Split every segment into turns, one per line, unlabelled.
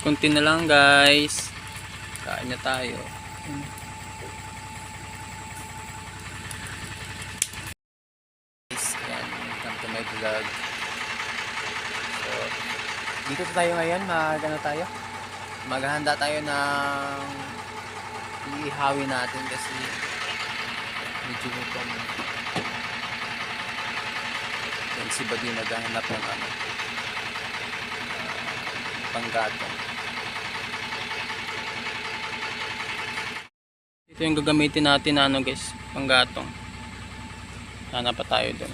Kunti na lang guys. Kain na tayo. Guys, yan. Welcome to my vlog. So, dito tayo ngayon. Tayo? Maghahanda tayo ng iihawin natin kasi medyo gutom. Yan si Badi naghahanap ng panggatong. Ito yung gagamitin natin na guys, panggatong. Hanap pa tayo doon.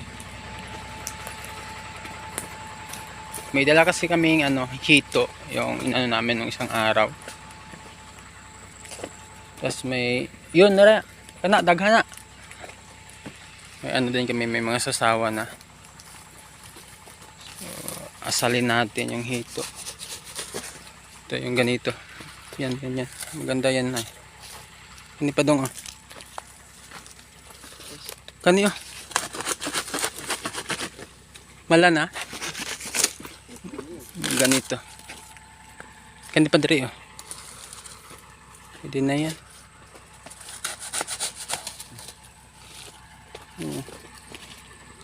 May dala kasi kaming hito, yung namin ng isang araw. Tapos may yun nara, kana daghana. May din kami, may mga sasawa na. So, asalin natin yung hito. Ito yung ganito. Yan. Maganda yan na. Ini pa dong Kani Mala na. Ganito. Kani pa diri Pwede na yan.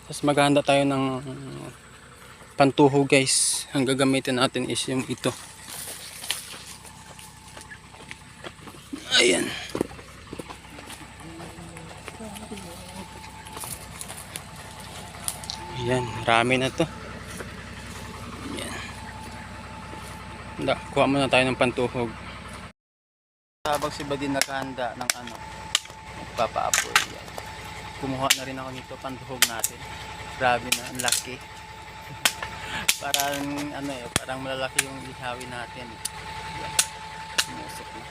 Tapos maghahanda tayo ng pantuho guys. Ang gagamitin natin is yung ito. Ayan. Ayan, marami na to. Ayan. Kuha muna tayo ng pantuhog. Habang si Badin nakahanda ng magpapaapoy. Ayan. Kumuha na rin ako nito, pantuhog natin. Grabe na, ang laki. Parang malalaki yung ihawin natin. Ayan. Musok na.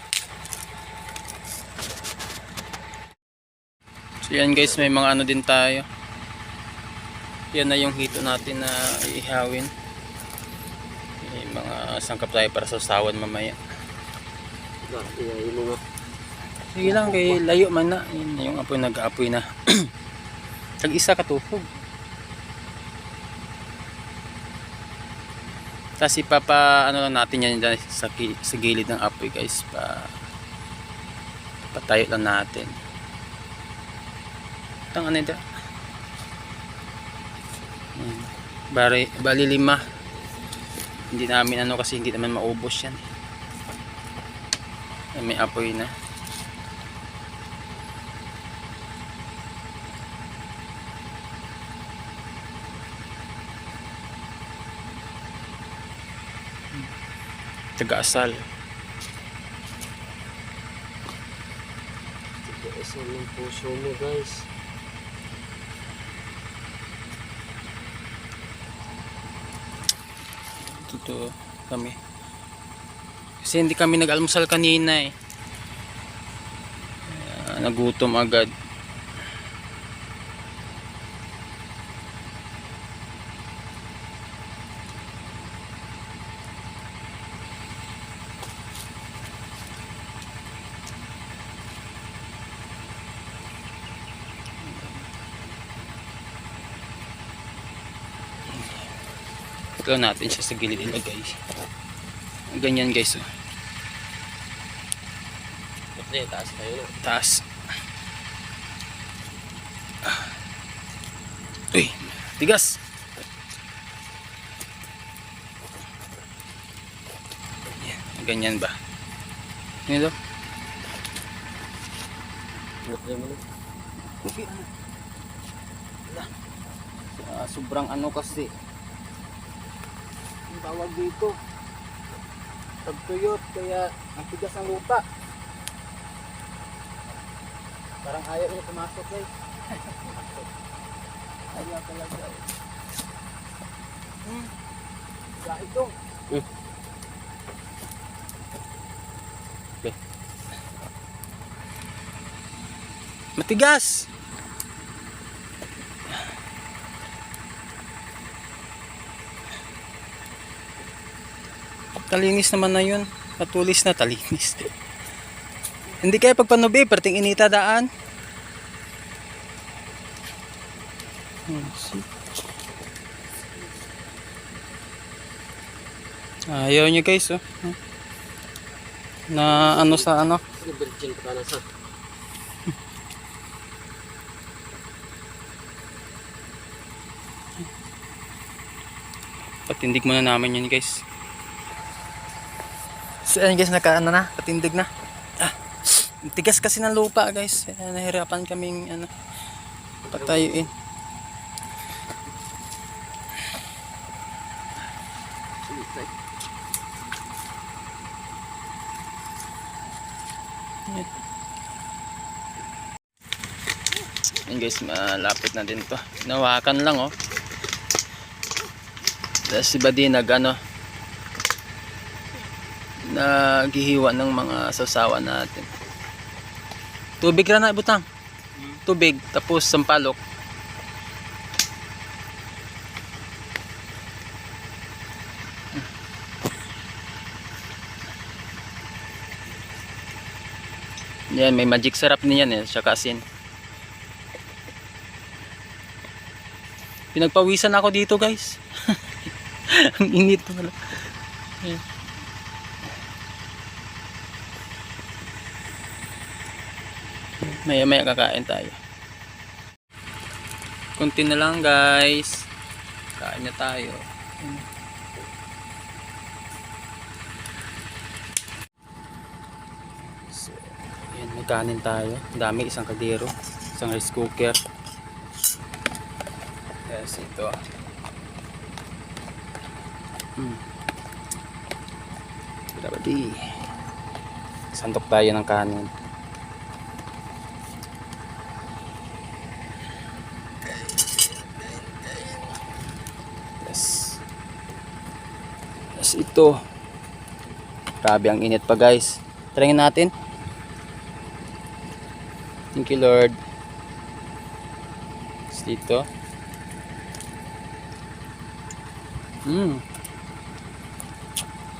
So yan guys, may mga din tayo. Yan na yung hito natin na ihawin. May mga sangkap tayo para sa sawan mamaya. Sige lang, kay layo man na. Yun na yung apoy, nag-aapoy na. Tag-isa katuhog. Tapos lang natin yan dyan sa gilid ng apoy guys. Patayo lang natin. Ang ito. Bali 5. Hindi namin kasi hindi naman maubos yan. May apoy na. Taga-asal.
Taga-asal ng puso mo guys.
Dito kami. Kasi hindi kami nag-almusal kanina nagutom agad. Ito natin siya sa gilid ilagay. Ganyan guys.
Taas kayo.
Taas. Uy, tigas. Ganyan ba? Ito. Sobrang kasi. Ang tawag dito. Tagtuyot, kaya ang tigas ng lupa. Parang ayaw niya pumasok guys. Ayaw talaga. Gahit dong. Matigas. Talinis naman na yun. Patulis na talinis. Hindi kaya pagpanubi, perting inita daan. Ayaw nyo guys na ano sa ano.
Virgin pa na sa.
Patindig muna namin yun guys. So ayan guys, naka ano na, patindig na. Tigas kasi ng lupa guys. Nahirapan kaming ano, patayuin. Ayan guys, malapit na din to. Nawakan lang oh. Tapos si Buddy naghihiwa ng mga sasawa natin. Tubig na butang. Tubig, tapos sampalok. Yan, may magic syrup niyan eh, tsaka asin. Pinagpawisan ako dito guys. Ang init pala. Maya kakain tayo. Kunti na lang guys. Kain na tayo. So, yan, may kanin tayo. Ang dami, isang kaldero, isang rice cooker. Yes, ito. Grabe. Sandok tayo ng kanin. Yes. Yes, ito. Grabe, ang init pa guys. Trying natin. Thank you Lord. Yes, dito.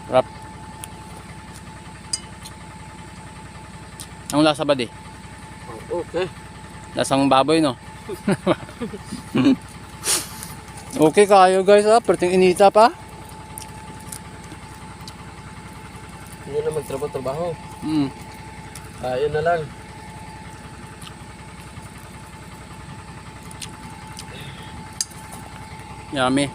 Rap. Ang lasa ba di?
Okay.
Lasang baboy no? Okay kayo guys ah, perting inita pa.
Hindi na magtrabaho-trabaho.
Mm.
Kain na lang.
Yummy.